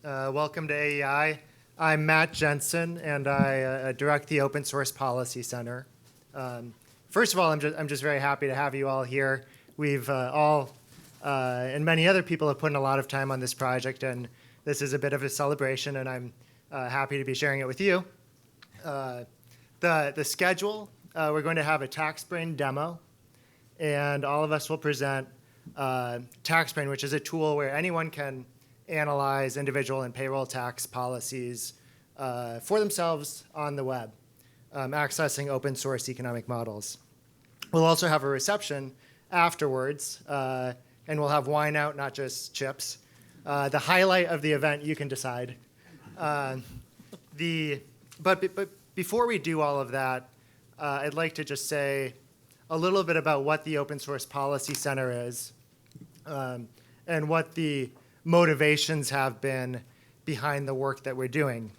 Welcome to AEI. I'm Matt Jensen, and I direct the Open Source Policy Center. First of all, I'm just very happy to have you all here. We've all, and many other people have put in a lot of time on this project, and this is a bit of a celebration, and I'm happy to be sharing it with you. The schedule, we're going to have a TaxBrain demo, and all of us will present TaxBrain, which is a tool where anyone can analyze individual and payroll tax policies for themselves on the web, accessing open source economic models. We'll also have a reception afterwards, and we'll have wine out, not just chips. The highlight of the event, you can decide. But before we do all of that, I'd like to just say a little bit about what the Open Source Policy Center is, and what the motivations have been behind the work that we're doing.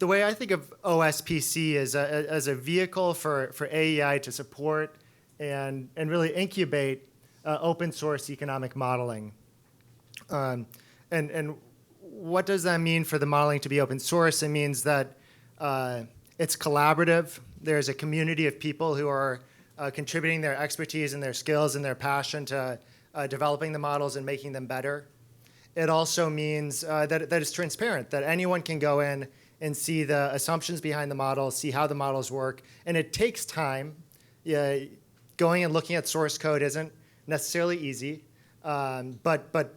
The way I think of OSPC is as a vehicle for AEI to support and really incubate open source economic modeling. And what does that mean for the modeling to be open source? It means that it's collaborative. There's a community of people who are contributing their expertise and their skills and their passion to developing the models and making them better. It also means that it's transparent, that anyone can go in and see the assumptions behind the models, see how the models work, and it takes time. Going and looking at source code isn't necessarily easy, but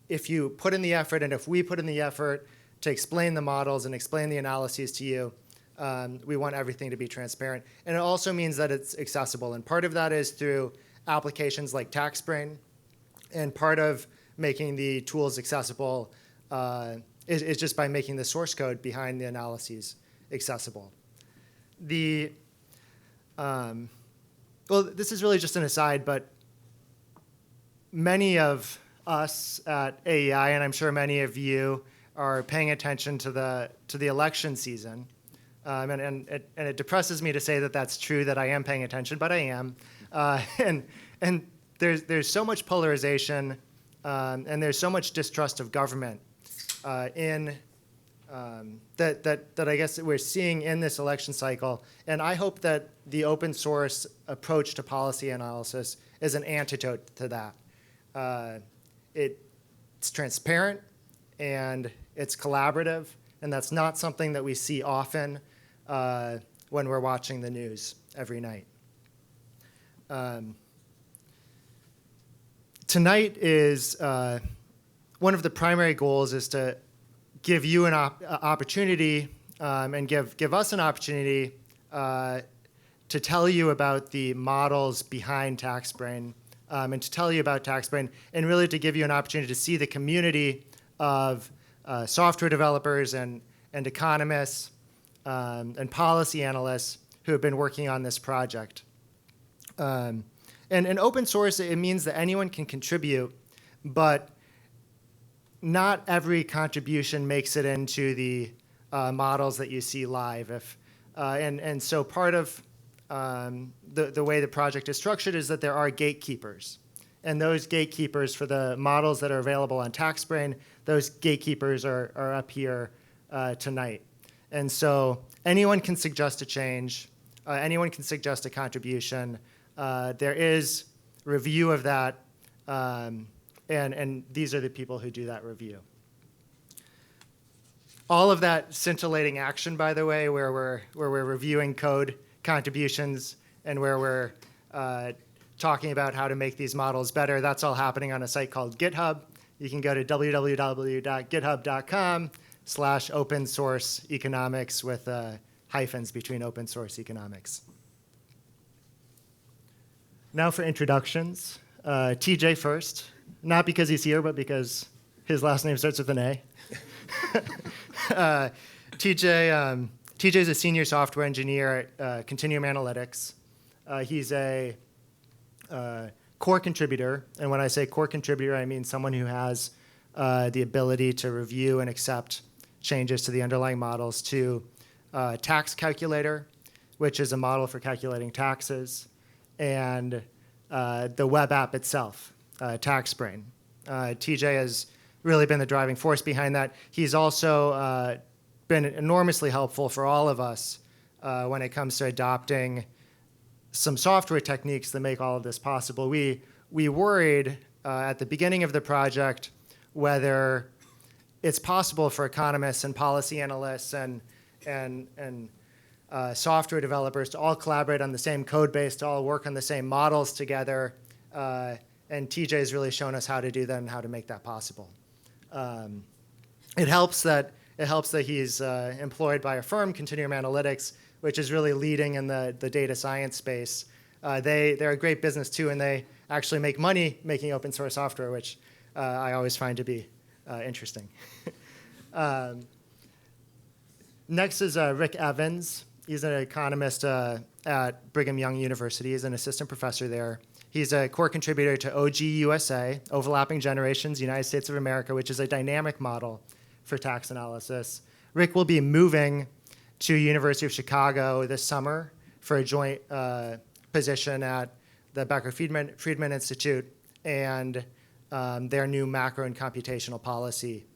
if you put in the effort, and if we put in the effort to explain the models and explain the analyses to you, we want everything to be transparent. And it also means that it's accessible, and part of that is through applications like TaxBrain, and part of making the tools accessible is just by making the source code behind the analyses accessible. Well, this is really just an aside, but many of us at AEI, and I'm sure many of you, are paying attention to the election season. And it depresses me to say that that's true, that I am paying attention, but I am. And there's so much polarization, and there's so much distrust of government that I guess we're seeing in this election cycle. And I hope that the open source approach to policy analysis is an antidote to that. It's transparent and it's collaborative, and that's not something that we see often when we're watching the news every night. Tonight is one of the primary goals is to give you an opportunity and give us an opportunity to tell you about the models behind TaxBrain, and to tell you about TaxBrain, and really to give you an opportunity to see the community of software developers and economists and policy analysts who have been working on this project. And open source, it means that anyone can contribute, but not every contribution makes it into the models that you see live. And so part of the way the project is structured is that there are gatekeepers. And those gatekeepers for the models that are available on TaxBrain, those gatekeepers are up here tonight. And so anyone can suggest a change. Anyone can suggest a contribution. There is review of that, and these are the people who do that review. All of that scintillating action, by the way, where we're reviewing code contributions and where we're talking about how to make these models better, that's all happening on a site called GitHub. You can go to www.github.com/open source economics with hyphens between open source economics. Now for introductions. TJ first, not because he's here, but because his last name starts with an A. TJ's a senior software engineer at Continuum Analytics. He's a core contributor, and when I say core contributor, I mean someone who has the ability to review and accept changes to the underlying models, to Tax Calculator, which is a model for calculating taxes, and the web app itself, TaxBrain. TJ has really been the driving force behind that. He's also been enormously helpful for all of us when it comes to adopting some software techniques that make all of this possible. We worried at the beginning of the project whether it's possible for economists and policy analysts and software developers to all collaborate on the same code base, to all work on the same models together. And TJ has really shown us how to do that and how to make that possible. It helps that he's employed by a firm, Continuum Analytics, which is really leading in the data science space. They're a great business too, and they actually make money making open source software, which I always find to be interesting. Next is Rick Evans. He's an economist at Brigham Young University. He's an assistant professor there. He's a core contributor to OG USA, Overlapping Generations, United States of America, which is a dynamic model for tax analysis. Rick will be moving to University of Chicago this summer for a joint position at the Becker-Friedman Institute and their new macro and computational policy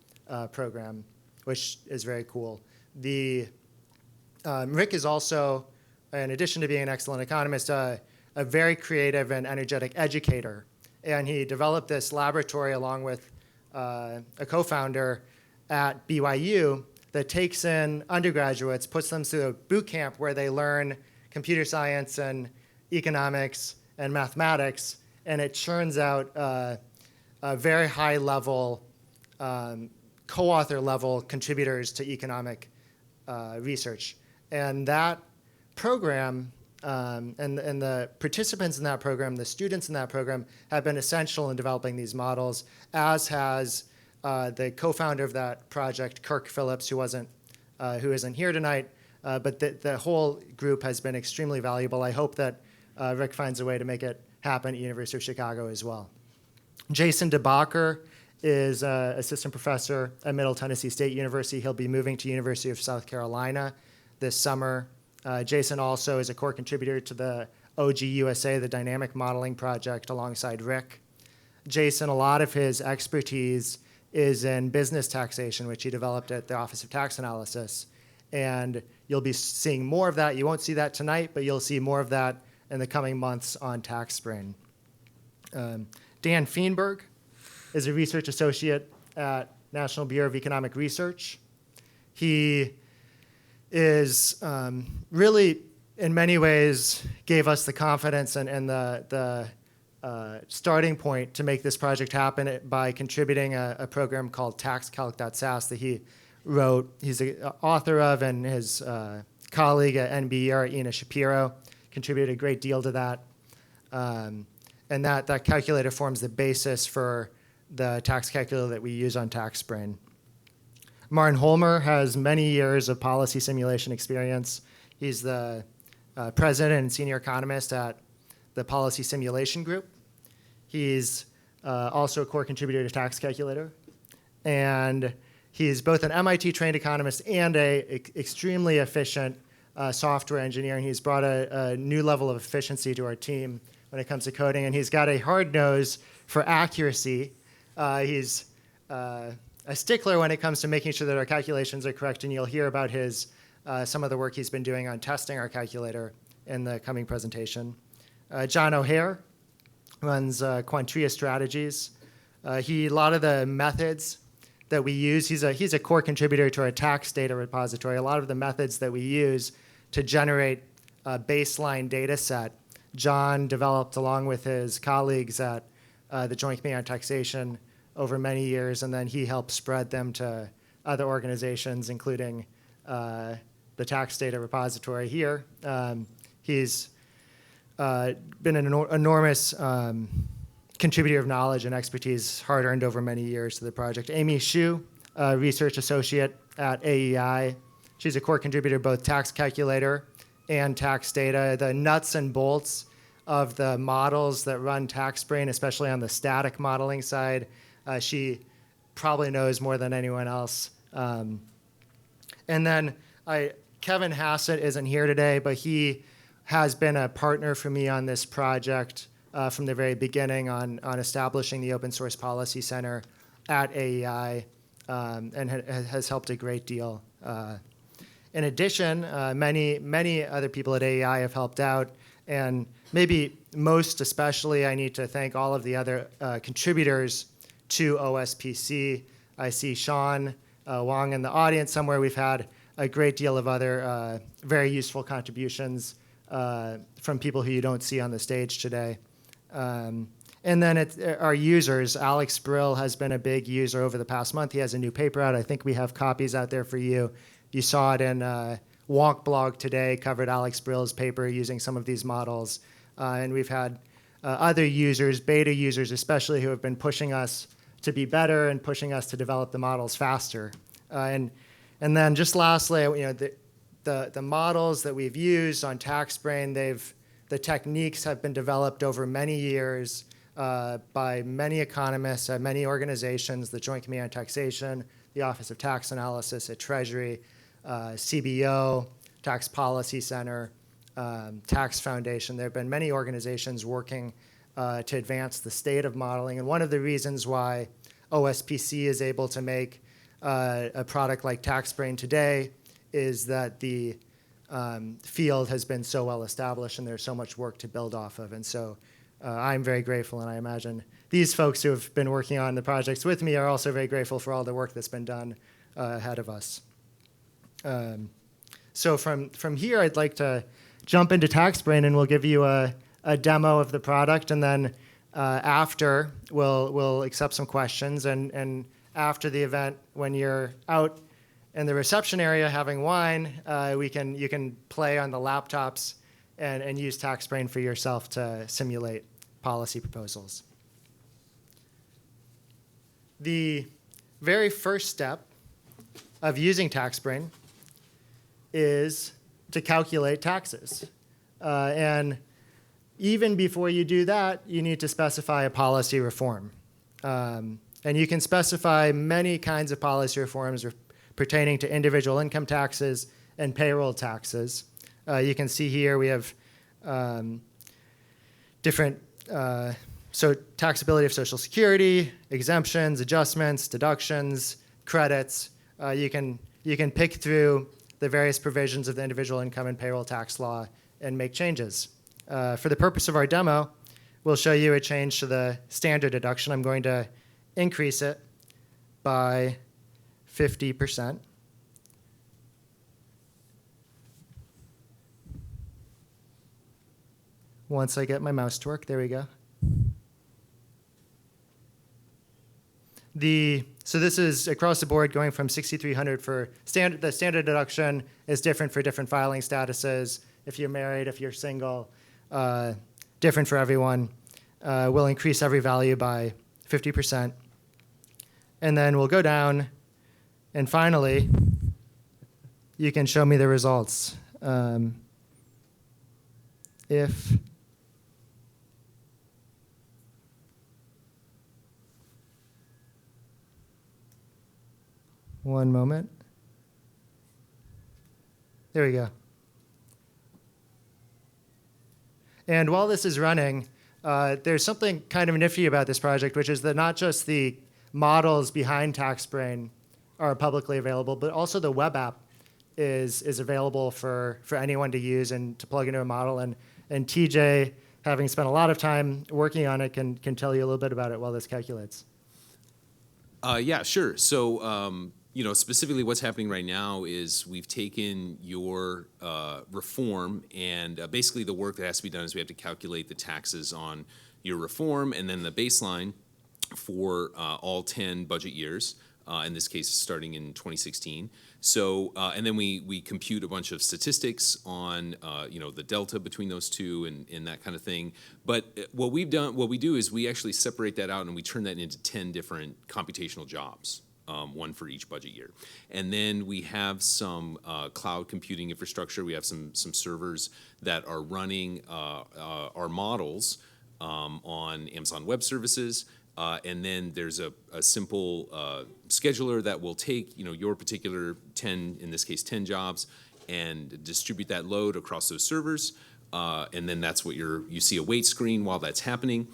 program, which is very cool. Rick is also, in addition to being an excellent economist, a very creative and energetic educator. And he developed this laboratory along with a co-founder at BYU that takes in undergraduates, puts them through a boot camp where they learn computer science and economics and mathematics, and it churns out a very high level, co-author level contributors to economic research. And that program and the participants in that program, the students in that program, have been essential in developing these models, as has the co-founder of that project, Kirk Phillips, who isn't here tonight, but the whole group has been extremely valuable. I hope that Rick finds a way to make it happen at University of Chicago as well. Jason DeBacher is assistant professor at Middle Tennessee State University. He'll be moving to University of South Carolina this summer. Jason also is a core contributor to the OG USA, the dynamic modeling project, alongside Rick. Jason, a lot of his expertise is in business taxation, which he developed at the Office of Tax Analysis. And you'll be seeing more of that. You won't see that tonight, but you'll see more of that in the coming months on TaxBrain. Dan Feenberg is a research associate at National Bureau of Economic Research. He is really, in many ways, gave us the confidence and the starting point to make this project happen by contributing a program called TaxCalc.SAS that he wrote. He's the author of, and his colleague at NBER, Ina Shapiro, contributed a great deal to that. And that calculator forms the basis for the tax calculator that we use on TaxBrain. Martin Holmer has many years of policy simulation experience. He's the president and senior economist at the Policy Simulation Group. He's also a core contributor to Tax Calculator. And he's both an MIT-trained economist and an extremely efficient software engineer. And he's brought a new level of efficiency to our team when it comes to coding. And he's got a hard nose for accuracy. He's a stickler when it comes to making sure that our calculations are correct. And you'll hear about some of the work he's been doing on testing our calculator in the coming presentation. John O'Hare runs Quantria Strategies. A lot of the methods that we use, he's a core contributor to our tax data repository. A lot of the methods that we use to generate a baseline data set, John developed along with his colleagues at the Joint Committee on Taxation over many years, and then he helped spread them to other organizations, including the tax data repository here. He's been an enormous contributor of knowledge and expertise, hard-earned over many years to the project. Amy Hsu, a research associate at AEI. She's a core contributor to both Tax Calculator and Tax Data. The nuts and bolts of the models that run TaxBrain, especially on the static modeling side, she probably knows more than anyone else. And then Kevin Hassett isn't here today, but he has been a partner for me on this project from the very beginning on establishing the Open Source Policy Center at AEI, and has helped a great deal. In addition, many other people at AEI have helped out, and maybe most especially, I need to thank all of the other contributors to OSPC. I see Sean Wong in the audience somewhere. We've had a great deal of other very useful contributions from people who you don't see on the stage today. And then our users. Alex Brill has been a big user over the past month. He has a new paper out. I think we have copies out there for you. You saw it in Wonk blog today, covered Alex Brill's paper using some of these models. And we've had other users, beta users especially, who have been pushing us to be better and pushing us to develop the models faster. And then just lastly, the models that we've used on TaxBrain, the techniques have been developed over many years by many economists at many organizations, the Joint Committee on Taxation, the Office of Tax Analysis at Treasury, CBO, Tax Policy Center, Tax Foundation. There have been many organizations working to advance the state of modeling. And one of the reasons why OSPC is able to make a product like TaxBrain today is that the field has been so well established and there's so much work to build off of. And so I'm very grateful, and I imagine these folks who have been working on the projects with me are also very grateful for all the work that's been done ahead of us. So from here, I'd like to jump into TaxBrain, and we'll give you a demo of the product, and then after, we'll accept some questions. And after the event, when you're out in the reception area having wine, you can play on the laptops and use TaxBrain for yourself to simulate policy proposals. The very first step of using TaxBrain is to calculate taxes. And even before you do that, you need to specify a policy reform. And you can specify many kinds of policy reforms pertaining to individual income taxes and payroll taxes. You can see here we have different, so taxability of Social Security, exemptions, adjustments, deductions, credits. You can pick through the various provisions of the individual income and payroll tax law and make changes. For the purpose of our demo, we'll show you a change to the standard deduction. I'm going to increase it by 50%. Once I get my mouse to work, there we go. So this is across the board going from 6,300 for standard. The standard deduction is different for different filing statuses. If you're married, if you're single, different for everyone. We'll increase every value by 50%. And then we'll go down, and finally, you can show me the results. If one moment. There we go. And while this is running, there's something kind of nifty about this project, which is that not just the models behind TaxBrain are publicly available, but also the web app is available for anyone to use and to plug into a model. And TJ, having spent a lot of time working on it, can tell you a little bit about it while this calculates. Yeah, sure. So, specifically what's happening right now is we've taken your reform, and basically the work that has to be done is we have to calculate the taxes on your reform and then the baseline for all 10 budget years, in this case starting in 2016. So, and then we compute a bunch of statistics on, the delta between those two and that kind of thing. But what we do is we actually separate that out and we turn that into 10 different computational jobs. One for each budget year. And then we have some cloud computing infrastructure. We have some servers that are running our models on Amazon Web Services. And then there's a simple scheduler that will take your particular 10, in this case 10 jobs, and distribute that load across those servers. and then that's what you see a wait screen while that's happening.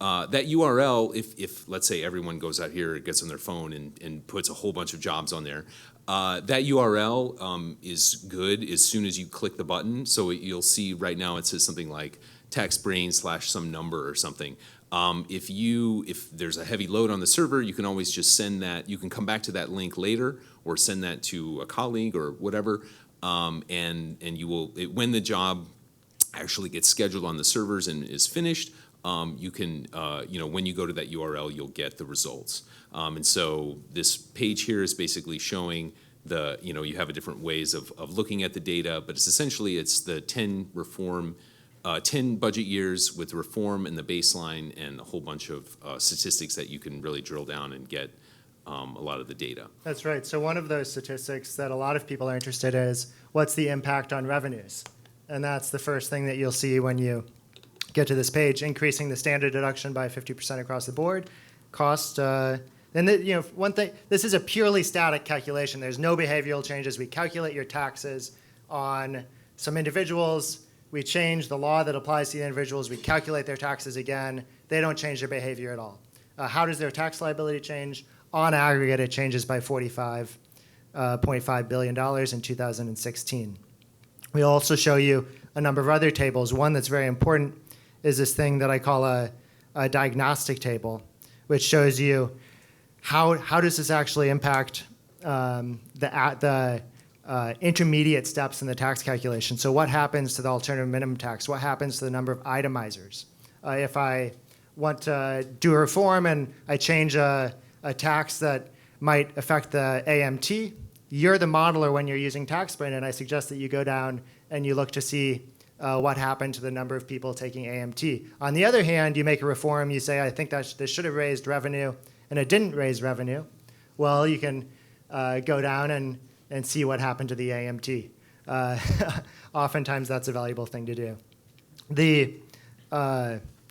That URL, if let's say everyone goes out here, gets on their phone and puts a whole bunch of jobs on there, that URL is good as soon as you click the button. So you'll see right now it says something like TaxBrain / some number or something. If there's a heavy load on the server, you can always just send that. You can come back to that link later or send that to a colleague or whatever, and you will when the job actually gets scheduled on the servers and is finished. You can, when you go to that URL, you'll get the results. And so this page here is basically showing you have a different ways of looking at the data, but it's the 10 reform, 10 budget years with reform and the baseline and a whole bunch of statistics that you can really drill down and get a lot of the data. That's right. So one of those statistics that a lot of people are interested in is what's the impact on revenues? And that's the first thing that you'll see when you get to this page, increasing the standard deduction by 50% across the board. Cost, one thing, this is a purely static calculation. There's no behavioral changes. We calculate your taxes on some individuals. We change the law that applies to the individuals. We calculate their taxes again. They don't change their behavior at all. How does their tax liability change? On aggregate, it changes by $45.5 billion in 2016. We also show you a number of other tables. One that's very important is this thing that I call a diagnostic table, which shows you how does this actually impact the intermediate steps in the tax calculation. So what happens to the alternative minimum tax? What happens to the number of itemizers? If I want to do a reform and I change a tax that might affect the AMT, you're the modeler when you're using TaxBrain, and I suggest that you go down and you look to see what happened to the number of people taking AMT. On the other hand, you make a reform, you say, I think that this should have raised revenue, and it didn't raise revenue. Well, you can go down and see what happened to the AMT. Oftentimes, that's a valuable thing to do.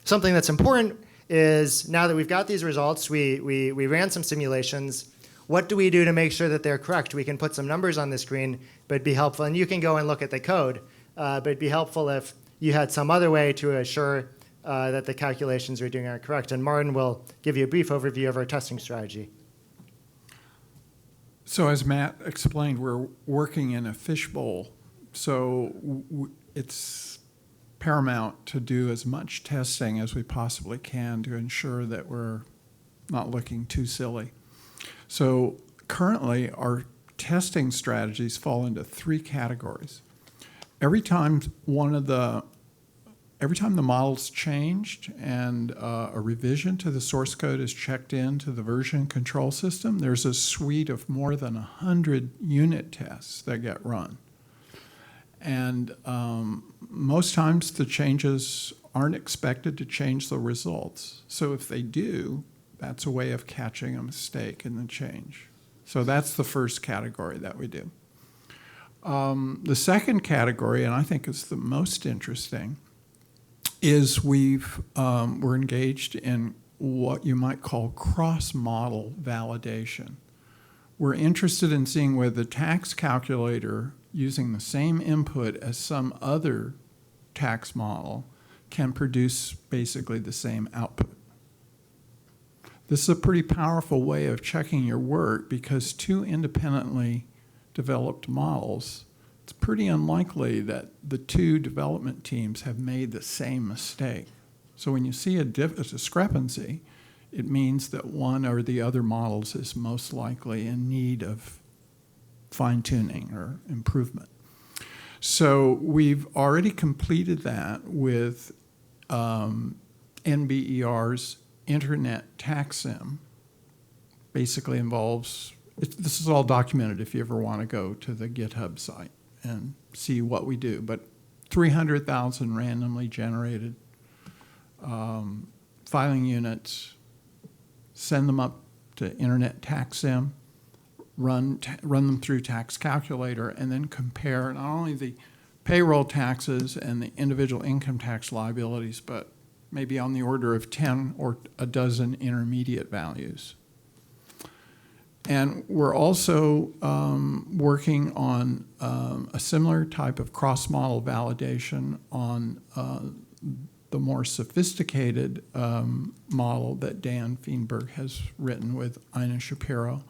Something that's important is now that we've got these results, we ran some simulations. What do we do to make sure that they're correct? We can put some numbers on the screen, but it'd be helpful, and you can go and look at the code. But it'd be helpful if you had some other way to assure that the calculations we're doing are correct. And Martin will give you a brief overview of our testing strategy. So as Matt explained, we're working in a fishbowl. So it's paramount to do as much testing as we possibly can to ensure that we're not looking too silly. So currently, our testing strategies fall into 3 categories. Every time the model's changed and a revision to the source code is checked into the version control system, there's a suite of more than 100 unit tests that get run. And most times the changes aren't expected to change the results. So if they do, that's a way of catching a mistake in the change. So that's the first category that we do. The second category, and I think is the most interesting, is we're engaged in what you might call cross-model validation. We're interested in seeing whether the tax calculator, using the same input as some other tax model, can produce basically the same output. This is a pretty powerful way of checking your work because 2 independently developed models, it's pretty unlikely that the 2 development teams have made the same mistake. So when you see a discrepancy, it means that one or the other models is most likely in need of fine-tuning or improvement. So we've already completed that with NBER's Internet Tax Sim. Basically involves, this is all documented if you ever want to go to the GitHub site and see what we do, but 300,000 randomly generated filing units, send them up to Internet Tax Sim, run them through Tax Calculator, and then compare not only the payroll taxes and the individual income tax liabilities, but maybe on the order of 10 or a dozen intermediate values. And we're also working on a similar type of cross-model validation on the more sophisticated model that Dan Feenberg has written with Ina Shapiro.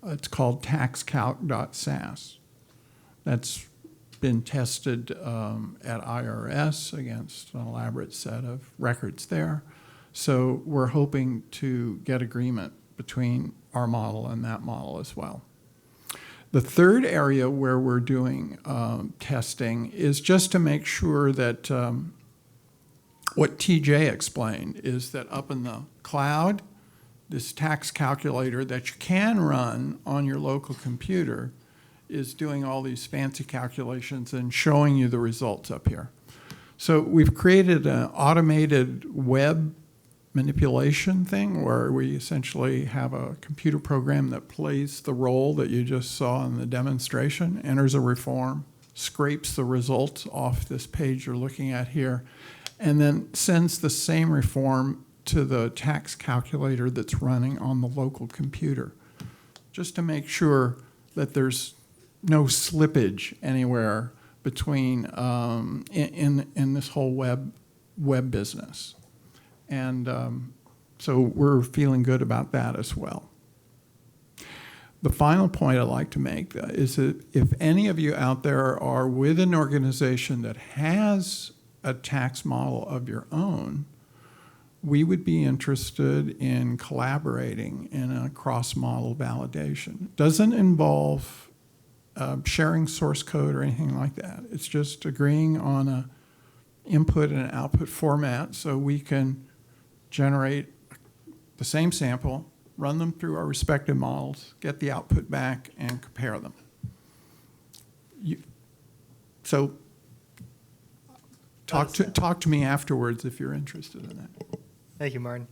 It's called taxcalc.sas. That's been tested at IRS against an elaborate set of records there. So we're hoping to get agreement between our model and that model as well. The third area where we're doing testing is just to make sure that what TJ explained is that up in the cloud, this tax calculator that you can run on your local computer is doing all these fancy calculations and showing you the results up here. So we've created an automated web manipulation thing where we essentially have a computer program that plays the role that you just saw in the demonstration, enters a reform, scrapes the results off this page you're looking at here, and then sends the same reform to the tax calculator that's running on the local computer, just to make sure that there's no slippage anywhere between in this whole web business. And so we're feeling good about that as well. The final point I'd like to make is that if any of you out there are with an organization that has a tax model of your own, we would be interested in collaborating in a cross-model validation. It doesn't involve sharing source code or anything like that. It's just agreeing on an input and an output format so we can generate the same sample, run them through our respective models, get the output back, and compare them. So talk to me afterwards if you're interested in that. Thank you, Martin.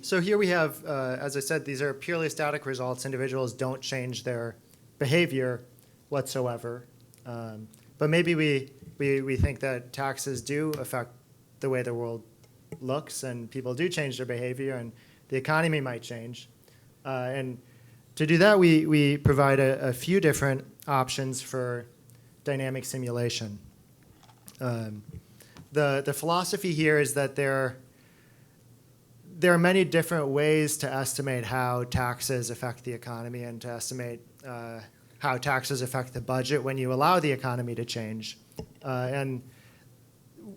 So here we have, as I said, these are purely static results. Individuals don't change their behavior whatsoever. But maybe we think that taxes do affect the way the world looks, and people do change their behavior, and the economy might change. And to do that, we provide a few different options for dynamic simulation. The philosophy here is that there are many different ways to estimate how taxes affect the economy and to estimate how taxes affect the budget when you allow the economy to change. And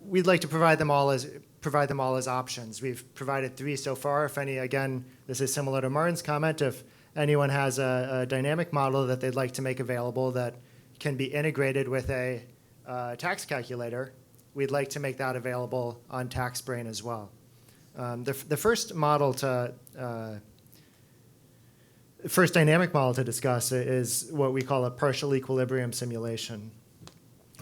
we'd like to provide them all as options. We've provided 3 so far. If any, again, this is similar to Martin's comment, if anyone has a dynamic model that they'd like to make available that can be integrated with a tax calculator, we'd like to make that available on TaxBrain as well. The first dynamic model to discuss is what we call a partial equilibrium simulation.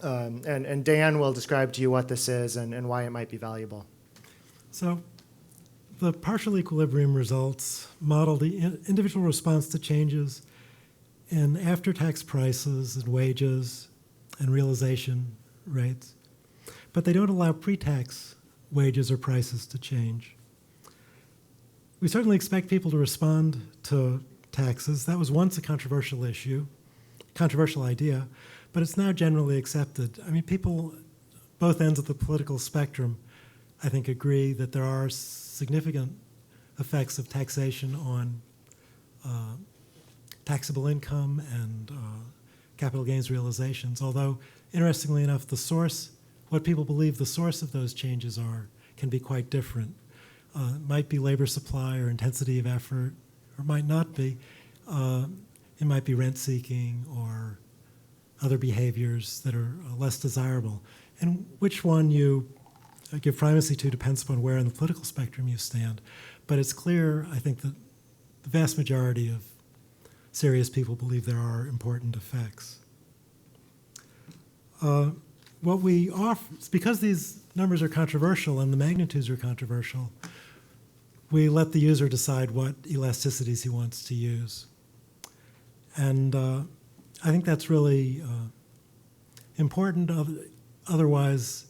And Dan will describe to you what this is and why it might be valuable. So the partial equilibrium results model the individual response to changes in after-tax prices and wages and realization rates, but they don't allow pre-tax wages or prices to change. We certainly expect people to respond to taxes. That was once a controversial idea, but it's now generally accepted. I mean, people, both ends of the political spectrum, I think, agree that there are significant effects of taxation on taxable income and capital gains realizations, although, interestingly enough, what people believe the source of those changes are can be quite different. It might be labor supply or intensity of effort, or it might not be. It might be rent-seeking or other behaviors that are less desirable. And which one you give primacy to depends upon where in the political spectrum you stand. But it's clear, I think, that the vast majority of serious people believe there are important effects. What we offer, because these numbers are controversial and the magnitudes are controversial, we let the user decide what elasticities he wants to use. And I think that's really important. Otherwise,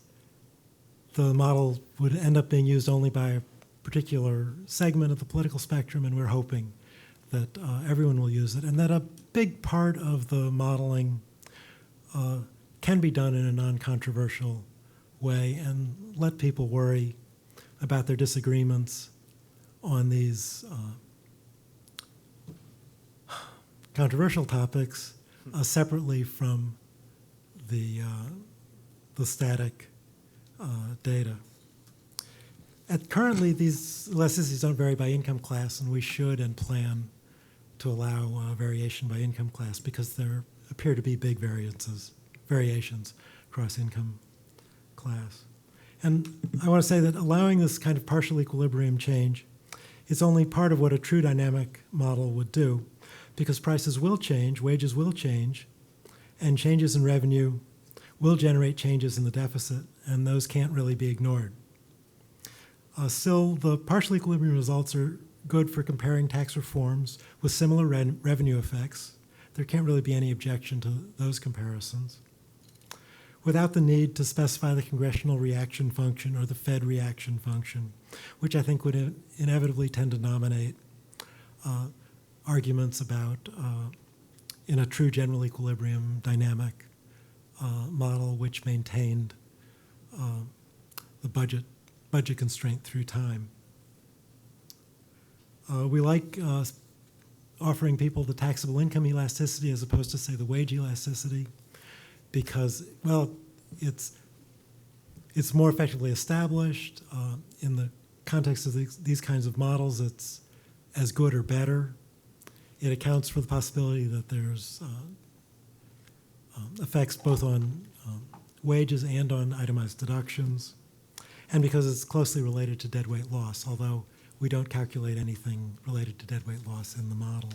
the model would end up being used only by a particular segment of the political spectrum, and we're hoping that everyone will use it, and that a big part of the modeling can be done in a non-controversial way and let people worry about their disagreements on these controversial topics separately from the static data. Currently, these elasticities don't vary by income class, and we should and plan to allow variation by income class because there appear to be big variations across income class. And I want to say that allowing this kind of partial equilibrium change is only part of what a true dynamic model would do, because prices will change, wages will change, and changes in revenue will generate changes in the deficit, and those can't really be ignored. Still, the partial equilibrium results are good for comparing tax reforms with similar revenue effects. There can't really be any objection to those comparisons, without the need to specify the congressional reaction function or the Fed reaction function, which I think would inevitably tend to nominate arguments about, in a true general equilibrium dynamic model which maintained the budget constraint through time. We like offering people the taxable income elasticity as opposed to, say, the wage elasticity because, well, it's more effectively established. In the context of these kinds of models, it's as good or better. It accounts for the possibility that there's effects both on wages and on itemized deductions, and because it's closely related to deadweight loss, although we don't calculate anything related to deadweight loss in the model.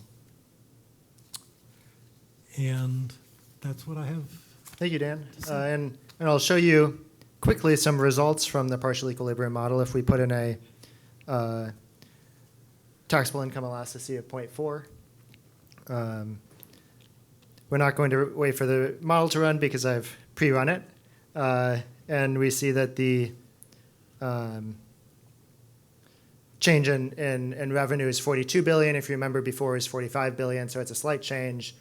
And that's what I have. Thank you, Dan. And I'll show you quickly some results from the partial equilibrium model. If we put in a taxable income elasticity of 0.4, we're not going to wait for the model to run because I've pre-run it. And we see that the change in revenue is 42 billion. If you remember, before it was 45 billion, so it's a slight change.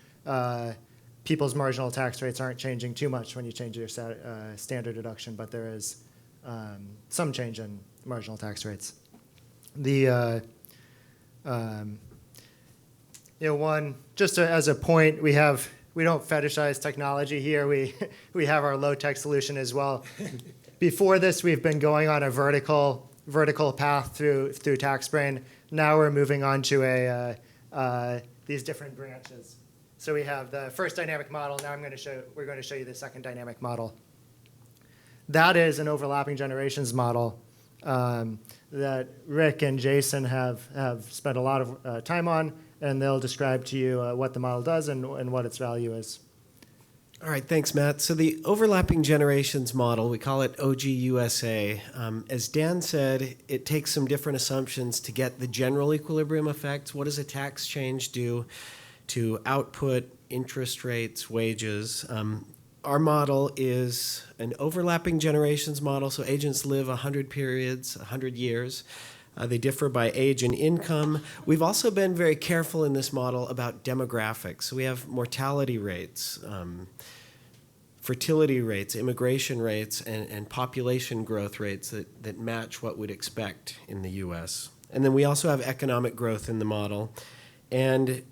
People's marginal tax rates aren't changing too much when you change your standard deduction, but there is some change in marginal tax rates. The one, just as a point, we don't fetishize technology here. We have our low-tech solution as well. Before this, we've been going on a vertical path through TaxBrain. Now we're moving on to these different branches. So we have the first dynamic model. Now we're going to show you the second dynamic model. That is an overlapping generations model that Rick and Jason have spent a lot of time on, and they'll describe to you what the model does and what its value is. All right, thanks, Matt. So the overlapping generations model, we call it OGUSA. As Dan said, it takes some different assumptions to get the general equilibrium effects. What does a tax change do to output, interest rates, wages? Our model is an overlapping generations model, so agents live 100 periods, 100 years. They differ by age and income. We've also been very careful in this model about demographics. So we have mortality rates, fertility rates, immigration rates, and population growth rates that match what we'd expect in the U.S. And then we also have economic growth in the model. And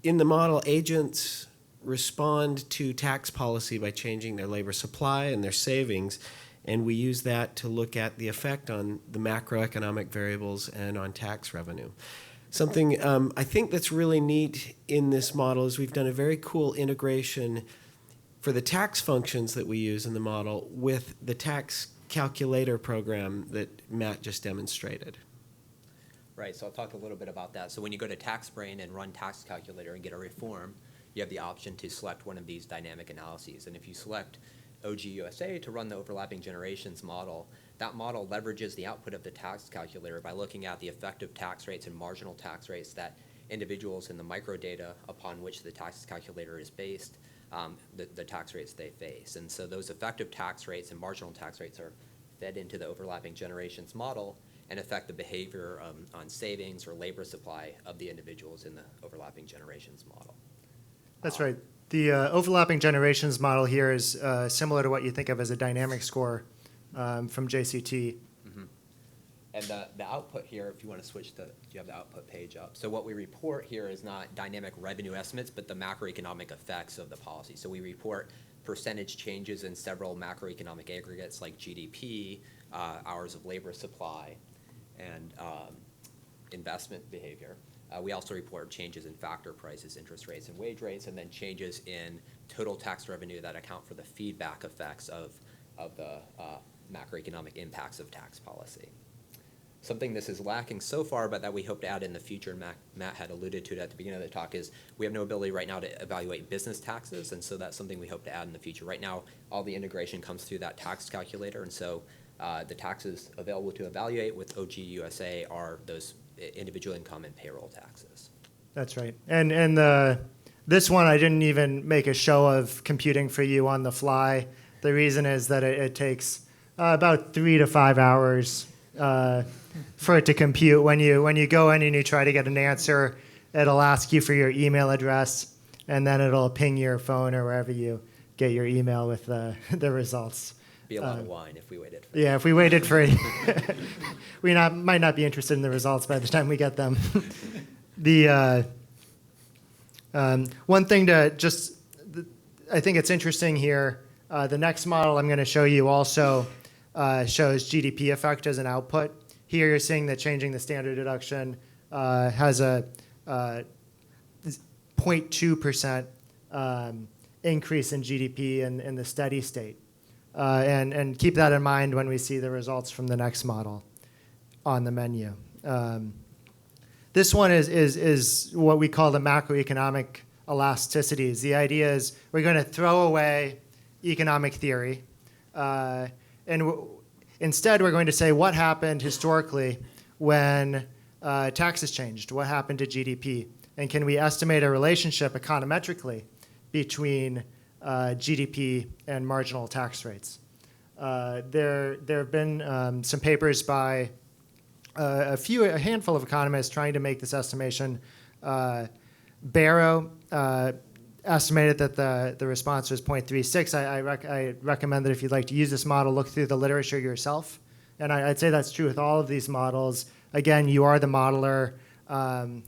in the model, agents respond to tax policy by changing their labor supply and their savings, and we use that to look at the effect on the macroeconomic variables and on tax revenue. Something I think that's really neat in this model is we've done a very cool integration for the tax functions that we use in the model with the tax calculator program that Matt just demonstrated. Right, so I'll talk a little bit about that. So when you go to TaxBrain and run tax calculator and get a reform, you have the option to select one of these dynamic analyses. And if you select OGUSA to run the overlapping generations model, that model leverages the output of the tax calculator by looking at the effective tax rates and marginal tax rates that individuals in the microdata upon which the tax calculator is based, the tax rates they face. And so those effective tax rates and marginal tax rates are fed into the overlapping generations model, and affect the behavior on savings or labor supply of the individuals in the overlapping generations model. That's right. The overlapping generations model here is similar to what you think of as a dynamic score from JCT. And the output here, if you want to switch to, do you have the output page up? So what we report here is not dynamic revenue estimates, but the macroeconomic effects of the policy. So we report percentage changes in several macroeconomic aggregates like GDP, hours of labor supply, and investment behavior. We also report changes in factor prices, interest rates, and wage rates, and then changes in total tax revenue that account for the feedback effects of the macroeconomic impacts of tax policy. Something this is lacking so far, but that we hope to add in the future, and Matt had alluded to it at the beginning of the talk, is we have no ability right now to evaluate business taxes, and so that's something we hope to add in the future. Right now, all the integration comes through that tax calculator, and so the taxes available to evaluate with OGUSA are those individual income and payroll taxes. That's right. And this one I didn't even make a show of computing for you on the fly. The reason is that it takes about 3 to 5 hours for it to compute. When you go in and you try to get an answer, it'll ask you for your email address, and then it'll ping your phone or wherever you get your email with the results. Be a lot of wine if we waited for Yeah, if we waited for it, we might not be interested in the results by the time we get them. The one thing I think it's interesting here, the next model I'm going to show you also shows GDP effect as an output. Here you're seeing that changing the standard deduction has a 0.2% increase in GDP in the steady state. And keep that in mind when we see the results from the next model on the menu. This one is what we call the macroeconomic elasticities. The idea is we're going to throw away economic theory, and instead we're going to say what happened historically when taxes changed, what happened to GDP, and can we estimate a relationship econometrically between GDP and marginal tax rates. There have been some papers by a handful of economists trying to make this estimation. Barrow estimated that the response was 0.36. I recommend that if you'd like to use this model, look through the literature yourself. And I'd say that's true with all of these models. Again, you are the modeler.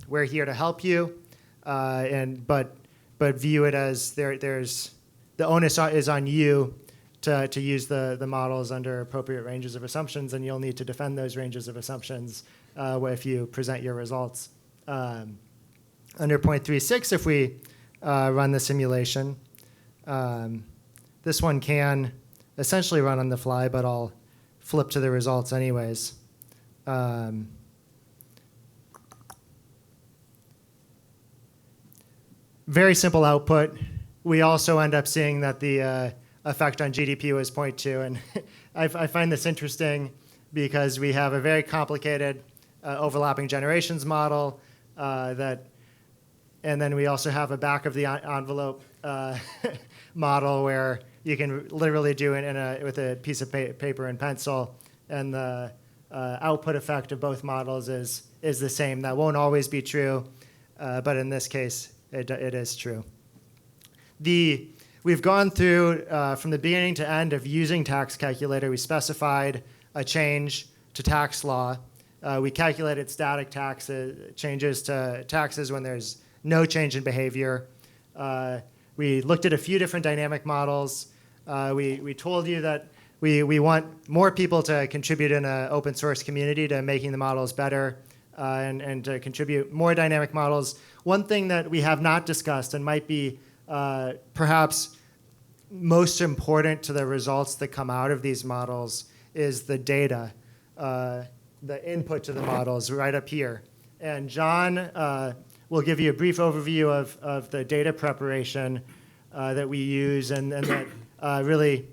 We're here to help you, but view it as there's the onus is on you to use the models under appropriate ranges of assumptions, and you'll need to defend those ranges of assumptions if you present your results. Under 0.36, if we run the simulation, this one can essentially run on the fly, but I'll flip to the results anyways. Very simple output. We also end up seeing that the effect on GDP was 0.2. And I find this interesting because we have a very complicated overlapping generations model and then we also have a back of the envelope model where you can literally do it with a piece of paper and pencil, and the output effect of both models is the same. That won't always be true, but in this case, it is true. We've gone through from the beginning to end of using tax calculator. We specified a change to tax law. We calculated static changes to taxes when there's no change in behavior. We looked at a few different dynamic models. We told you that we want more people to contribute in an open source community to making the models better and to contribute more dynamic models. One thing that we have not discussed and might be perhaps most important to the results that come out of these models is the data, the input to the models right up here. And John will give you a brief overview of the data preparation that we use and that really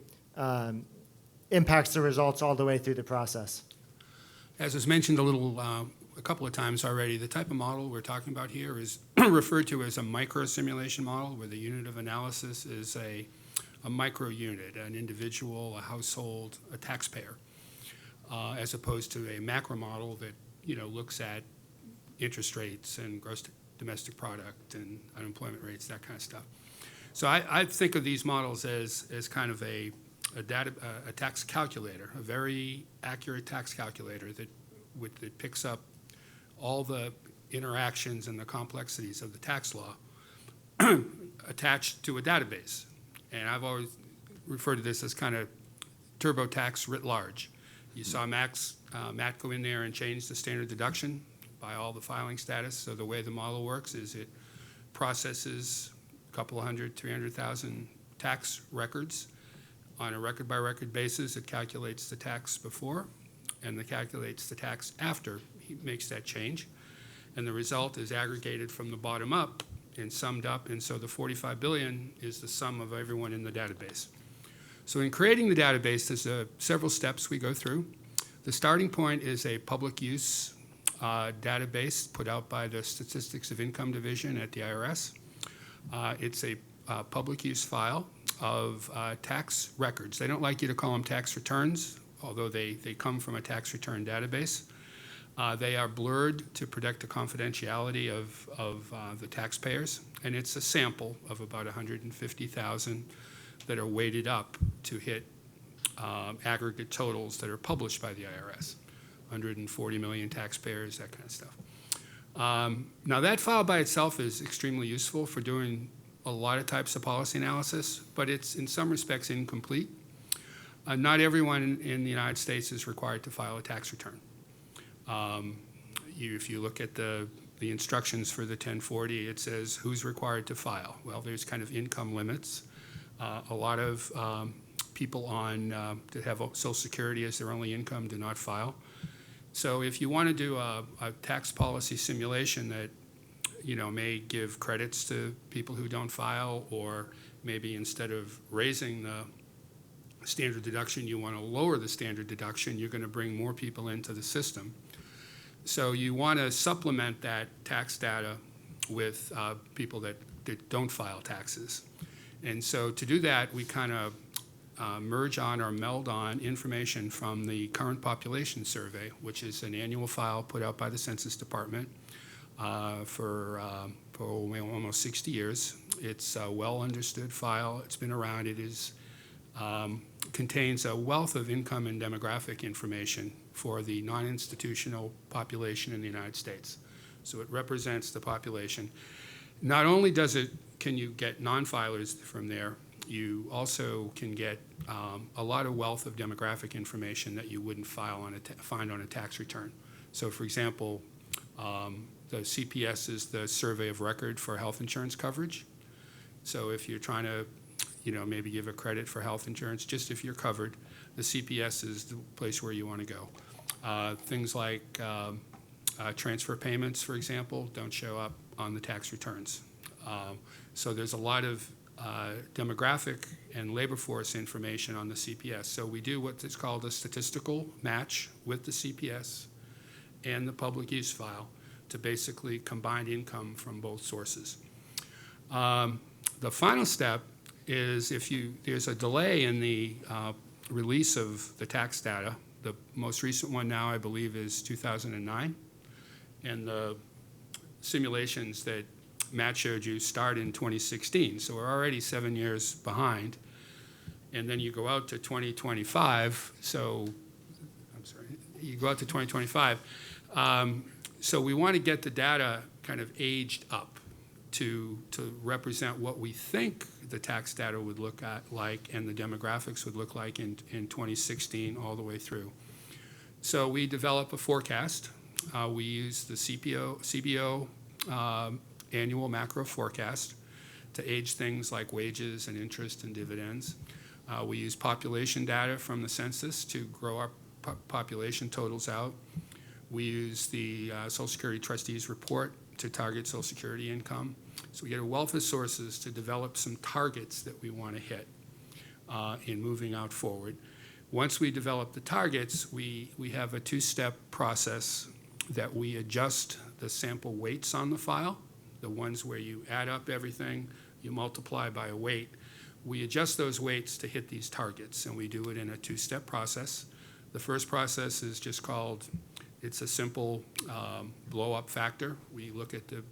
impacts the results all the way through the process. As was mentioned a couple of times already, the type of model we're talking about here is referred to as a micro simulation model, where the unit of analysis is a micro unit, an individual, a household, a taxpayer. as opposed to a macro model that, looks at interest rates and gross domestic product and unemployment rates, that kind of stuff. So I think of these models as kind of a tax calculator, a very accurate tax calculator that picks up all the interactions and the complexities of the tax law attached to a database. And I've always referred to this as kind of TurboTax writ large. You saw Matt go in there and change the standard deduction by all the filing status. So the way the model works is it processes a couple of 300,000 tax records. On a record-by-record basis, it calculates the tax before and it calculates the tax after he makes that change. And the result is aggregated from the bottom up and summed up. And so the 45 billion is the sum of everyone in the database. So in creating the database, there's several steps we go through. The starting point is a public use database put out by the Statistics of Income Division at the IRS. It's a public use file of tax records. They don't like you to call them tax returns, although they come from a tax return database. They are blurred to protect the confidentiality of the taxpayers, and it's a sample of about 150,000 that are weighted up to hit aggregate totals that are published by the IRS. 140 million taxpayers, that kind of stuff. Now that file by itself is extremely useful for doing a lot of types of policy analysis, but it's in some respects incomplete. Not everyone in the United States is required to file a tax return. If you look at the instructions for the 1040, it says who's required to file. Well, there's kind of income limits. A lot of people that have Social Security as their only income do not file. So if you want to do a tax policy simulation that may give credits to people who don't file, or maybe instead of raising the standard deduction, you want to lower the standard deduction, you're going to bring more people into the system. So you want to supplement that tax data with people that don't file taxes. And so to do that, we kind of merge on or meld on information from the Current Population Survey, which is an annual file put out by the Census Department for almost 60 years. It's a well understood file. It's been around. It contains a wealth of income and demographic information for the non-institutional population in the United States. So it represents the population. Not only can you get non-filers from there, you also can get a lot of wealth of demographic information that you wouldn't find on a tax return. So for example, the CPS is the survey of record for health insurance coverage. So if you're trying to maybe give a credit for health insurance, just if you're covered, the CPS is the place where you want to go. Things like transfer payments, for example, don't show up on the tax returns. So there's a lot of demographic and labor force information on the CPS. So we do what is called a statistical match with the CPS and the public use file to basically combine income from both sources. The final step is there's a delay in the release of the tax data. The most recent one now, I believe, is 2009. And the simulations that Matt showed you start in 2016. So we're already 7 years behind. And then you go out to 2025. You go out to 2025. So we want to get the data kind of aged up to represent what we think the tax data would look like and the demographics would look like in 2016 all the way through. So we develop a forecast. We use the CBO annual macro forecast to age things like wages and interest and dividends. We use population data from the census to grow our population totals out. We use the Social Security Trustees Report to target Social Security income. So we get a wealth of sources to develop some targets that we want to hit in moving out forward. Once we develop the targets, we have a two-step process that we adjust the sample weights on the file, the ones where you add up everything, you multiply by a weight. We adjust those weights to hit these targets, and we do it in a two-step process. The first process is just called, it's a simple blow-up factor. We look at the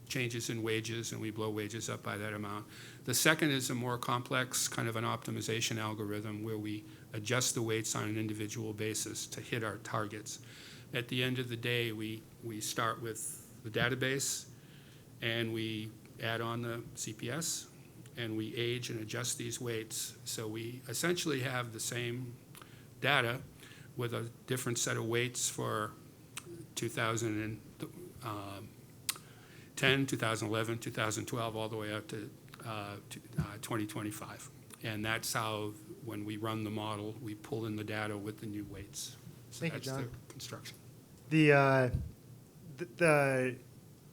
changes in wages and we blow wages up by that amount. The second is a more complex kind of an optimization algorithm where we adjust the weights on an individual basis to hit our targets. At the end of the day, we start with the database and we add on the CPS and we age and adjust these weights. So we essentially have the same data with a different set of weights for 2010, 2011, 2012, all the way up to 2025. And that's how, when we run the model, we pull in the data with the new weights. So Thank you, that's John. the construction. The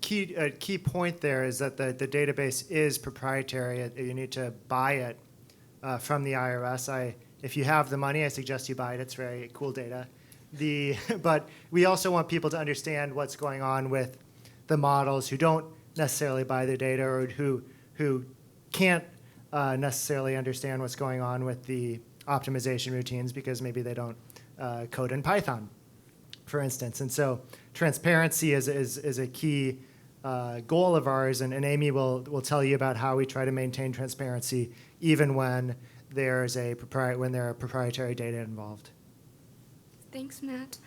key point there is that the database is proprietary. You need to buy it from the IRS. If you have the money, I suggest you buy it. It's very cool data. But we also want people to understand what's going on with the models who don't necessarily buy the data or who can't necessarily understand what's going on with the optimization routines because maybe they don't code in Python, for instance. And so transparency is a key goal of ours, and Amy will tell you about how we try to maintain transparency even when there are proprietary data involved. Thanks, Matt.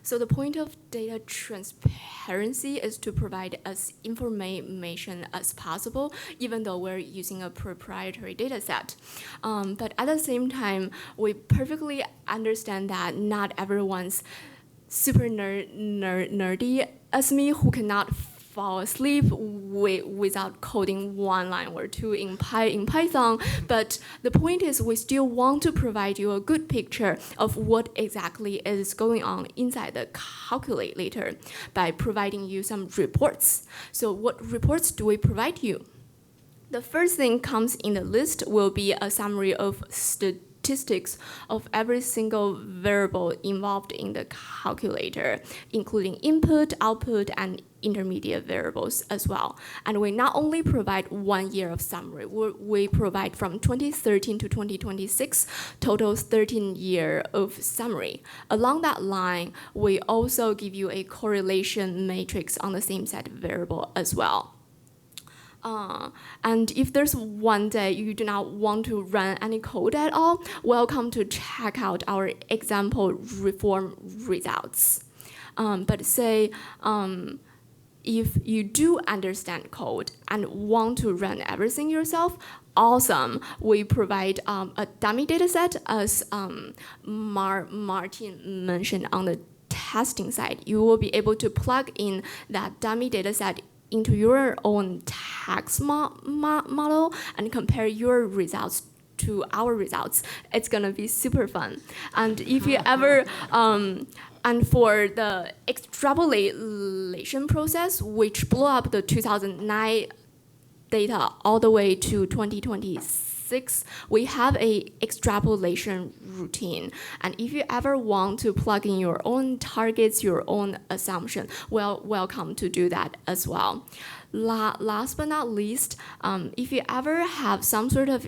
So the point of data transparency is to provide as information as possible, even though we're using a proprietary data set. But at the same time, we perfectly understand that not everyone's super nerdy as me who cannot fall asleep without coding one line or two in Python. But the point is we still want to provide you a good picture of what exactly is going on inside the calculator by providing you some reports. So what reports do we provide you? The first thing comes in the list will be a summary of statistics of every single variable involved in the calculator, including input, output, and intermediate variables as well. And we not only provide 1 year of summary, we provide from 2013 to 2026, total 13 year of summary. Along that line, we also give you a correlation matrix on the same set variable as well. And if there's one day you do not want to run any code at all, welcome to check out our example reform results. But say, if you do understand code and want to run everything yourself, awesome. We provide a dummy data set, as Martin mentioned on the testing side. You will be able to plug in that dummy data set into your own tax model and compare your results to our results. It's gonna be super fun. And if you ever, and for the extrapolation process, which blew up the 2009 data all the way to 2026, we have a extrapolation routine. And if you ever want to plug in your own targets, your own assumption, well, welcome to do that as well. Last but not least, if you ever have some sort of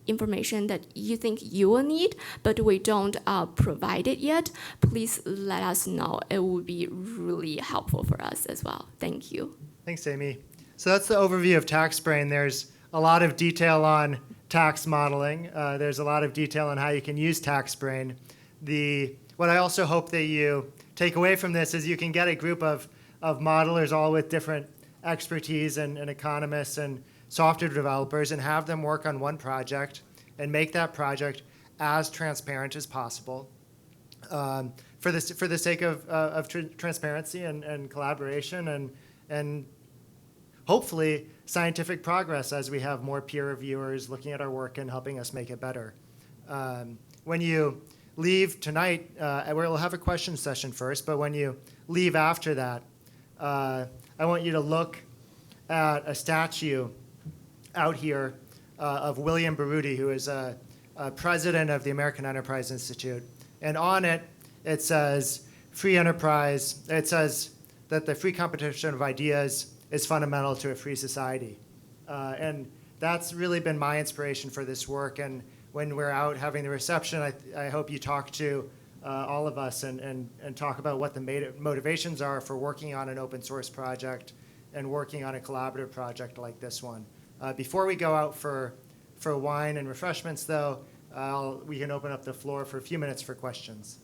information that you think you will need, but we don't provide it yet, please let us know. It would be really helpful for us as well. Thank you. Thanks, Amy. So that's the overview of TaxBrain. There's a lot of detail on tax modeling. There's a lot of detail on how you can use TaxBrain. What I also hope that you take away from this is you can get a group of modelers all with different expertise and economists and software developers and have them work on one project and make that project as transparent as possible for the sake of transparency and collaboration and hopefully scientific progress as we have more peer reviewers looking at our work and helping us make it better. When you leave tonight, we'll have a question session first, but when you leave after that, I want you to look at a statue out here of William Baruti, who is a president of the American Enterprise Institute. And on it, it says free enterprise. It says that the free competition of ideas is fundamental to a free society. And that's really been my inspiration for this work. And when we're out having the reception, I hope you talk to all of us and talk about what the motivations are for working on an open source project and working on a collaborative project like this one. Before we go out for wine and refreshments, though, we can open up the floor for a few minutes for questions.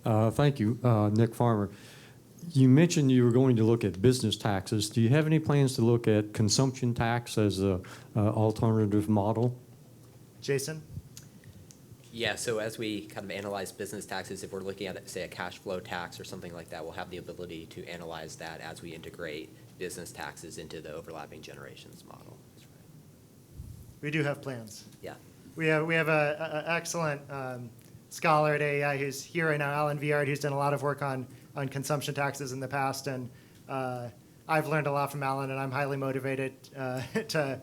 Thank you, Nick Farmer. You mentioned you were going to look at business taxes. Do you have any plans to look at consumption tax as an alternative model? Jason? Yeah, so as we kind of analyze business taxes, if we're looking at, say, a cash flow tax or something like that, we'll have the ability to analyze that as we integrate business taxes into the overlapping generations model. That's right. We do have plans. Yeah. We have an excellent scholar at AEI who's here right now, Alan Viard, who's done a lot of work on consumption taxes in the past, and I've learned a lot from Alan, and I'm highly motivated to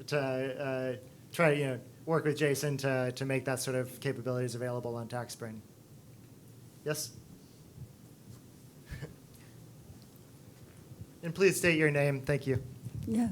try to work with Jason to make that sort of capabilities available on TaxBrain. Yes? And please state your name. Thank you. Yeah.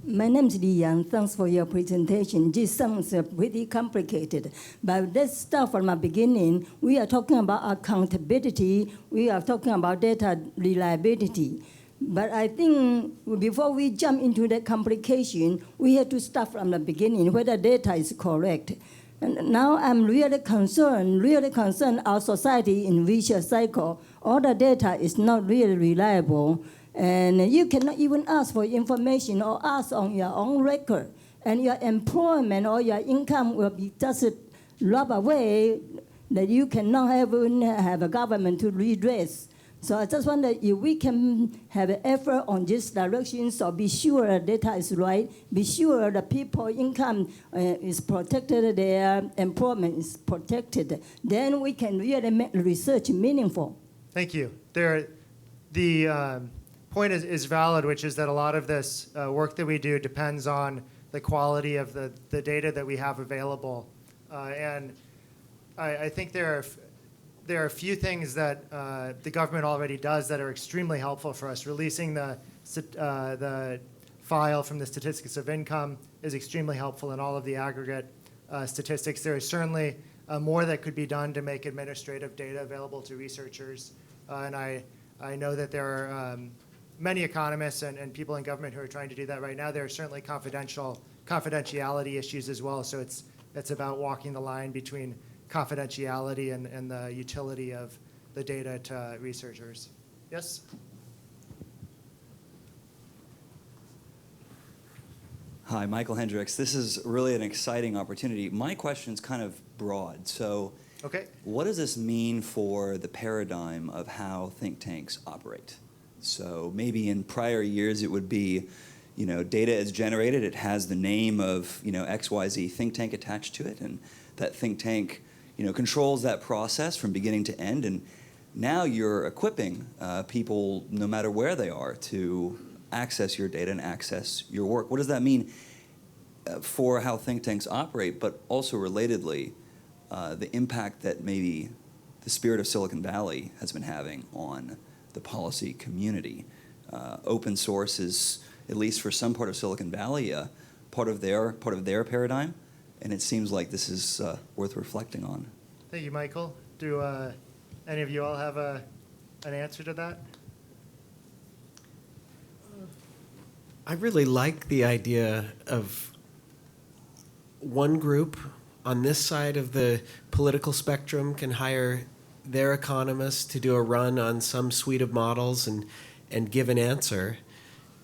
My name is Li Yang. Thanks for your presentation. This sounds pretty complicated, but let's start from the beginning. We are talking about accountability. We are talking about data reliability. But I think before we jump into that complication, we have to start from the beginning, whether data is correct. And now I'm really concerned our society in vicious cycle. All the data is not really reliable. And you cannot even ask for information or ask on your own record. And your employment or your income will be just robbed away that you cannot even have a government to redress. So I just wonder if we can have an effort on this direction, so be sure the data is right, be sure the people income is protected, their employment is protected. Then we can really make research meaningful. Thank you. The point is valid, which is that a lot of this work that we do depends on the quality of the data that we have available. And I think there are a few things that the government already does that are extremely helpful for us. Releasing the file from the statistics of income is extremely helpful in all of the aggregate statistics. There is certainly more that could be done to make administrative data available to researchers. And I know that there are many economists and people in government who are trying to do that right now. There are certainly confidentiality issues as well. So it's about walking the line between confidentiality and the utility of the data to researchers. Yes? Hi, Michael Hendrix. This is really an exciting opportunity. My question's kind of broad. So Okay. what does this mean for the paradigm of how think tanks operate? So maybe in prior years it would be, data is generated, it has the name of, XYZ think tank attached to it, and that think tank, controls that process from beginning to end. And now you're equipping people, no matter where they are, to access your data and access your work. What does that mean for how think tanks operate, but also relatedly, the impact that maybe the spirit of Silicon Valley has been having on the policy community? Open source is, at least for some part of Silicon Valley, part of their paradigm, and it seems like this is worth reflecting on. Thank you, Michael. Do any of you all have an answer to that? I really like the idea of one group on this side of the political spectrum can hire their economists to do a run on some suite of models and give an answer.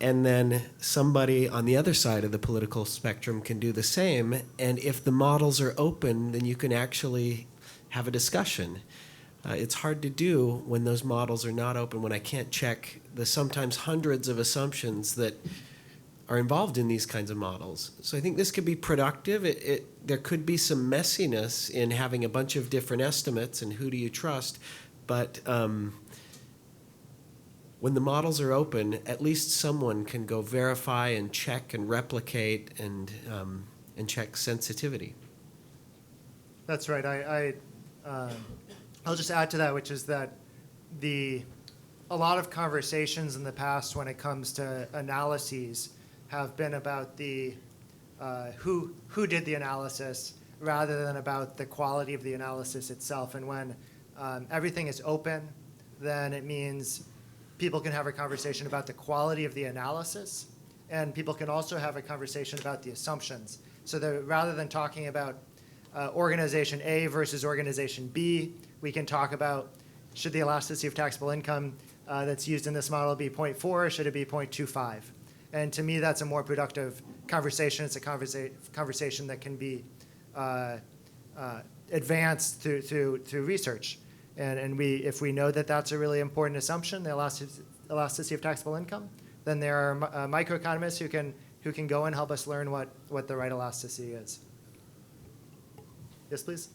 And then somebody on the other side of the political spectrum can do the same. And if the models are open, then you can actually have a discussion. It's hard to do when those models are not open, when I can't check the sometimes hundreds of assumptions that are involved in these kinds of models. So I think this could be productive. There could be some messiness in having a bunch of different estimates and who do you trust. But when the models are open, at least someone can go verify and check and replicate and check sensitivity. That's right. I'll just add to that, which is that a lot of conversations in the past when it comes to analyses have been about the who did the analysis rather than about the quality of the analysis itself. And when everything is open, then it means people can have a conversation about the quality of the analysis, and people can also have a conversation about the assumptions. So that rather than talking about organization A versus organization B, we can talk about, should the elasticity of taxable income that's used in this model be 0.4 or should it be 0.25? And to me, that's a more productive conversation. It's a conversation that can be advanced through research. And if we know that that's a really important assumption, the elasticity of taxable income, then there are microeconomists who can go and help us learn what the right elasticity is. Yes, please.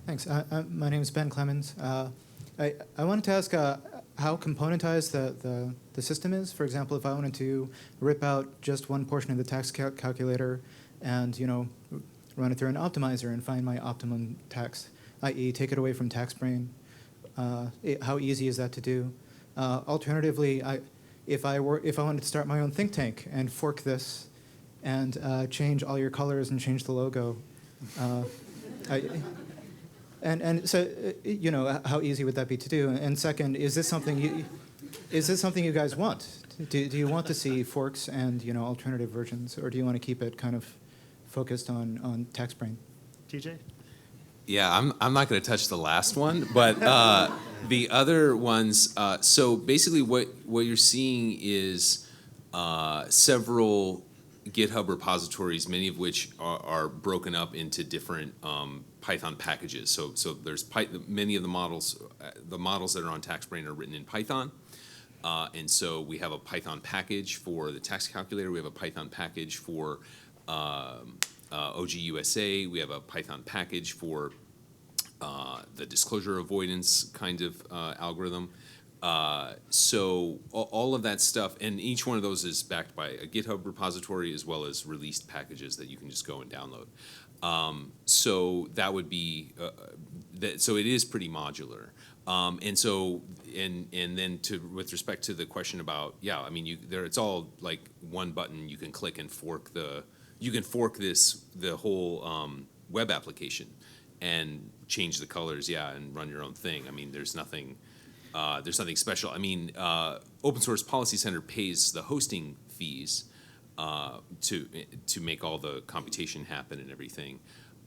Thanks. My name is Ben Clemens. I wanted to ask how componentized the system is. For example, if I wanted to rip out just one portion of the tax calculator and run it through an optimizer and find my optimum tax, i.e. take it away from TaxBrain, how easy is that to do? Alternatively, if I wanted to start my own think tank and fork this and change all your colors and change the logo, and so how easy would that be to do? And second, is this something you guys want? Do you want to see forks and alternative versions, or do you want to keep it kind of focused on TaxBrain? TJ? Yeah, I'm not going to touch the last one, but the other ones. So basically, what you're seeing is several GitHub repositories, many of which are broken up into different Python packages. So there's many of the models that are on TaxBrain are written in Python, and so we have a Python package for the tax calculator. We have a Python package for OGUSA. We have a Python package for the disclosure avoidance kind of algorithm. So all of that stuff, and each one of those is backed by a GitHub repository as well as released packages that you can just go and download. So that would be, so it is pretty modular. And so, and then with respect to the question about, I mean, it's all like one button you can click and fork the whole web application and change the colors, and run your own thing. I mean, there's nothing special. I mean, Open Source Policy Center pays the hosting fees to make all the computation happen and everything.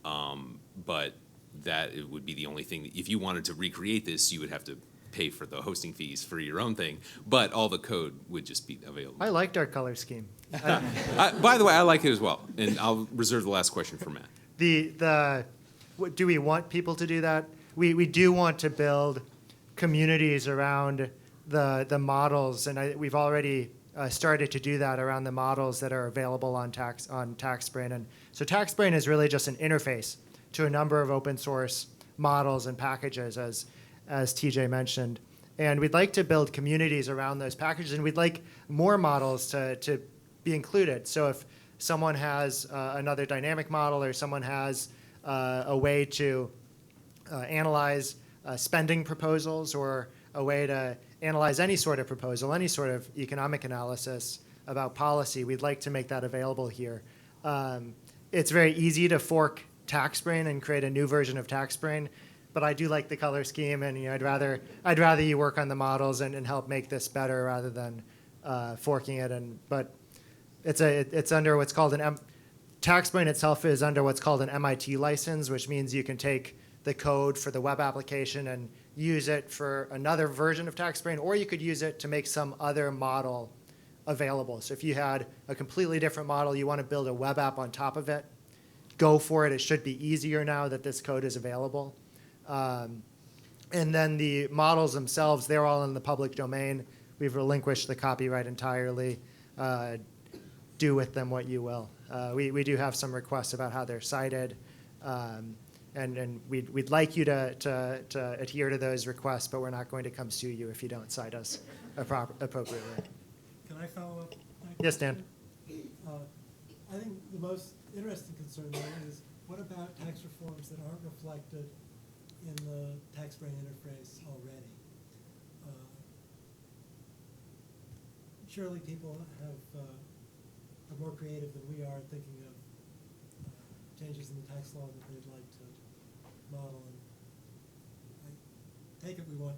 But that it would be the only thing. If you wanted to recreate this, you would have to pay for the hosting fees for your own thing. But all the code would just be available. I liked our color scheme. By the way, I like it as well. And I'll reserve the last question for Matt. Do we want people to do that? We do want to build communities around the models, and we've already started to do that around the models that are available on TaxBrain. And so TaxBrain is really just an interface to a number of open source models and packages, as TJ mentioned. And we'd like to build communities around those packages, and we'd like more models to be included. So if someone has another dynamic model, or someone has a way to analyze spending proposals, or a way to analyze any sort of proposal, any sort of economic analysis about policy, we'd like to make that available here. It's very easy to fork TaxBrain and create a new version of TaxBrain, but I do like the color scheme, and I'd rather you work on the models and help make this better rather than forking it. But it's under what's called TaxBrain itself is under what's called an MIT license, which means you can take the code for the web application and use it for another version of TaxBrain, or you could use it to make some other model available. So if you had a completely different model, you want to build a web app on top of it, go for it. It should be easier now that this code is available. And then the models themselves, they're all in the public domain. We've relinquished the copyright entirely. Do with them what you will. We do have some requests about how they're cited. And we'd like you to adhere to those requests, but we're not going to come sue you if you don't cite us appropriately. Can I follow up? Yes, Dan. I think the most interesting concern there is, what about tax reforms that aren't reflected in the TaxBrain interface already. Surely people are more creative than we are thinking of changes in the tax law that they'd like to model. And I take it we want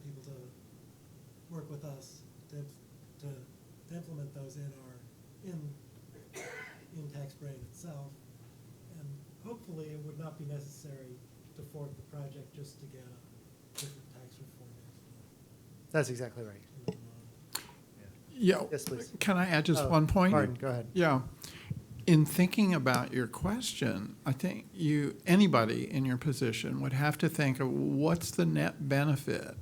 people to work with us to implement those in TaxBrain itself. And hopefully it would not be necessary to fork the project just to get a different tax reform. That's exactly right. Yeah. Yes, please. Can I add just Oh, one point? Martin, go ahead. Yeah. In thinking about your question, I think anybody in your position would have to think of what's the net benefit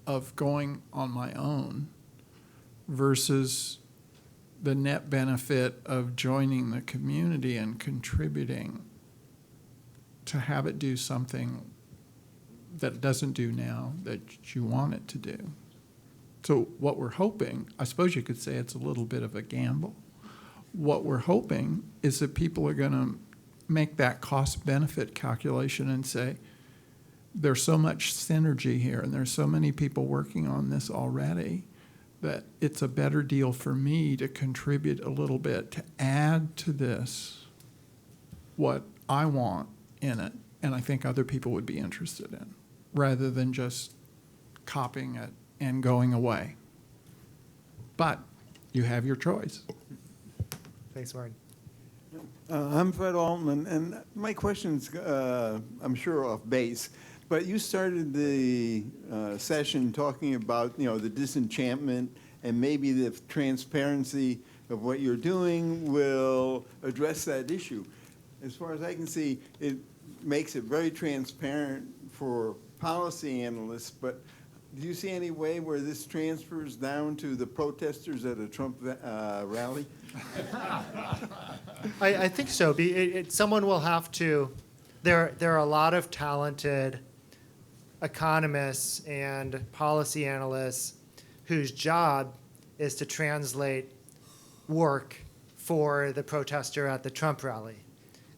of going on my own versus the net benefit of joining the community and contributing to have it do something that it doesn't do now that you want it to do. So what we're hoping, I suppose you could say it's a little bit of a gamble. What we're hoping is that people are going to make that cost-benefit calculation and say, there's so much synergy here and there's so many people working on this already that it's a better deal for me to contribute a little bit, to add to this what I want in it, and I think other people would be interested in, rather than just copying it and going away. But you have your choice. Thanks, Martin. I'm Fred Altman, and my question's, I'm sure, off base. But you started the session talking about, the disenchantment, and maybe the transparency of what you're doing will address that issue. As far as I can see, it makes it very transparent for policy analysts, but do you see any way where this transfers down to the protesters at a Trump rally? I think so. Someone will have to. There are a lot of talented economists and policy analysts whose job is to translate work for the protester at the Trump rally.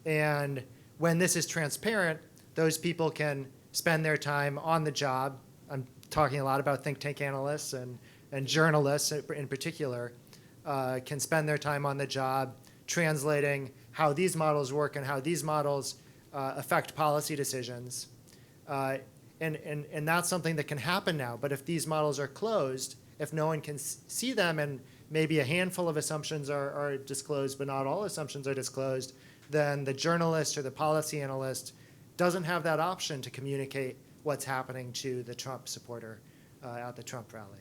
And when this is transparent, those people can spend their time on the job. I'm talking a lot about think tank analysts and journalists in particular, can spend their time on the job translating how these models work and how these models affect policy decisions. And that's something that can happen now. But if these models are closed, if no one can see them and maybe a handful of assumptions are disclosed, but not all assumptions are disclosed, then the journalist or the policy analyst doesn't have that option to communicate what's happening to the Trump supporter at the Trump rally.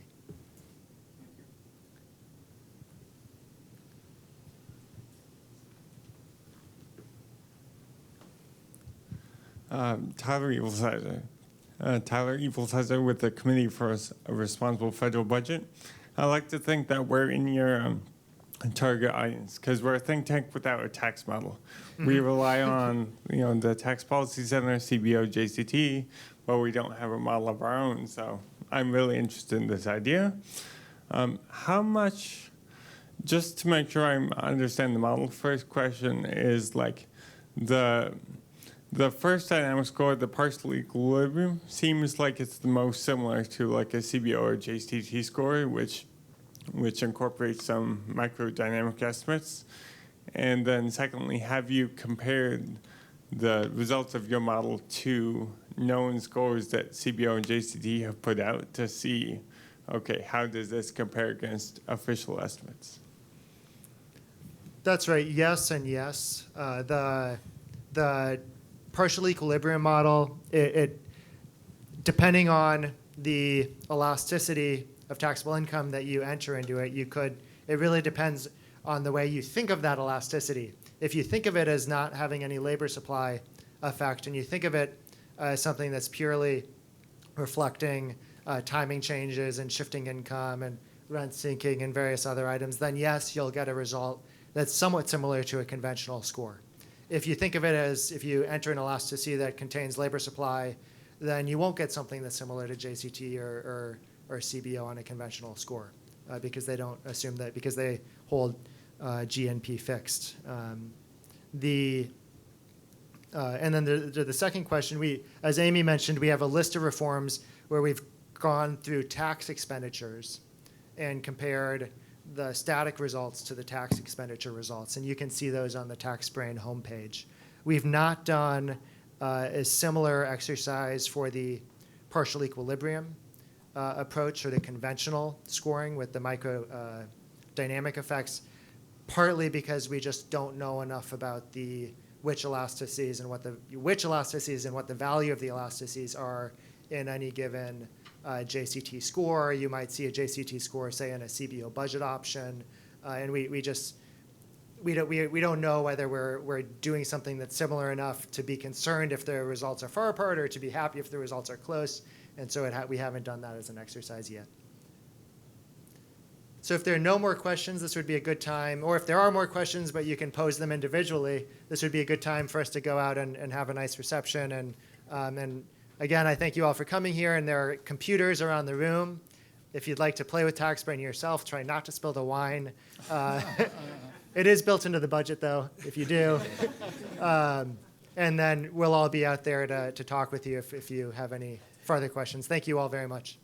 Tyler Evilsizer with the Committee for a Responsible Federal Budget. I like to think that we're in your target audience because we're a think tank without a tax model. Mm-hmm. We rely on the Tax Policy Center, CBO, JCT, but we don't have a model of our own. So I'm really interested in this idea. How much, just to make sure I understand the model, first question is like the first dynamic score, the partial equilibrium, seems like it's the most similar to like a CBO or JCT score, which incorporates some microdynamic estimates. And then secondly, have you compared the results of your model to known scores that CBO and JCT have put out to see, okay, how does this compare against official estimates? That's right, yes and yes. The partial equilibrium model, it depending on the elasticity of taxable income that you enter into it, it really depends on the way you think of that elasticity. If you think of it as not having any labor supply effect, and you think of it as something that's purely reflecting timing changes and shifting income and rent sinking and various other items, then yes, you'll get a result that's somewhat similar to a conventional score. If you think of it as if you enter an elasticity that contains labor supply, then you won't get something that's similar to JCT or CBO on a conventional score because they don't assume that, because they hold GNP fixed. And then the second question, as Amy mentioned, we have a list of reforms where we've gone through tax expenditures and compared the static results to the tax expenditure results. And you can see those on the TaxBrain homepage. We've not done a similar exercise for the partial equilibrium approach or the conventional scoring with the micro dynamic effects, partly because we just don't know enough about which elasticities and what the value of the elasticities are in any given JCT score. You might see a JCT score, say, in a CBO budget option, and we don't know whether we're doing something that's similar enough to be concerned if the results are far apart or to be happy if the results are close, and so we haven't done that as an exercise yet. So if there are no more questions, this would be a good time, or if there are more questions but you can pose them individually, this would be a good time for us to go out and have a nice reception. And again, I thank you all for coming here, and there are computers around the room. If you'd like to play with TaxBrain yourself, try not to spill the wine. It is built into the budget, though, if you do. And then we'll all be out there to talk with you if you have any further questions. Thank you all very much.